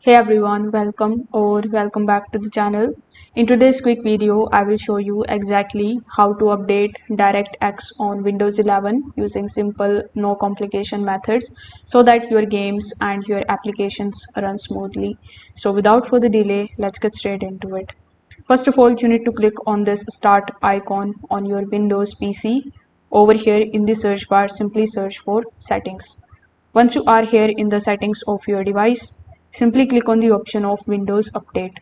Hey everyone, welcome back to the channel. In today's quick video, I will show you exactly how to update DirectX on Windows 11 using simple, no complication methods so that your games and your applications run smoothly. So without further delay, let's get straight into it. First of all, you need to click on this start icon on your Windows PC. Over here in the search bar, simply search for settings. Once you are here in the settings of your device, simply click on the option of Windows Update.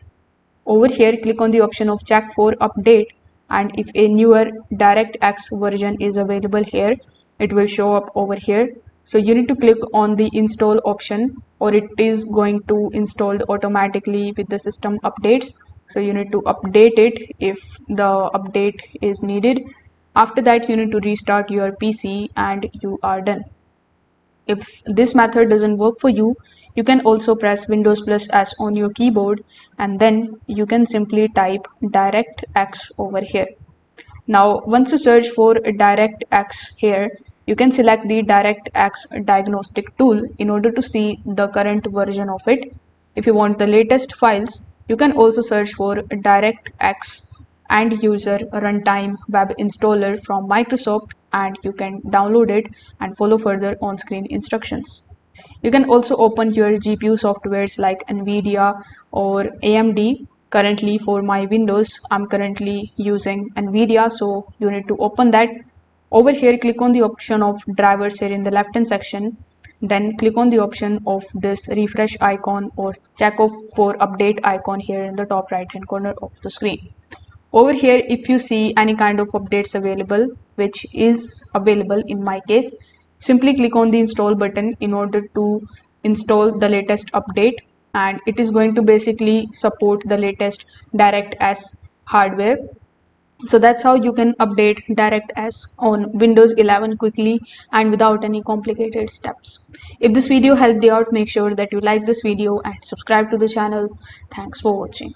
Over here, click on the option of check for update, and if a newer DirectX version is available here, it will show up over here. So you need to click on the install option, or it is going to install automatically with the system updates. So you need to update it if the update is needed. After that, you need to restart your PC and you are done. If this method doesn't work for you, you can also press Windows plus S on your keyboard and then you can simply type DirectX over here. Now, once you search for DirectX here, you can select the DirectX diagnostic tool in order to see the current version of it. If you want the latest files, you can also search for DirectX End User Runtime Web Installer from Microsoft and you can download it and follow further on-screen instructions. You can also open your GPU softwares like NVIDIA or AMD. Currently for my Windows, I'm currently using NVIDIA, so you need to open that. Over here, click on the option of drivers here in the left hand section. Then click on the option of this refresh icon or check off for update icon here in the top right hand corner of the screen. Over here, if you see any kind of updates available, which is available in my case, simply click on the install button in order to install the latest update, and it is going to basically support the latest DirectX hardware. So that's how you can update DirectX on Windows 11 quickly and without any complicated steps. If this video helped you out, make sure that you like this video and subscribe to the channel. Thanks for watching.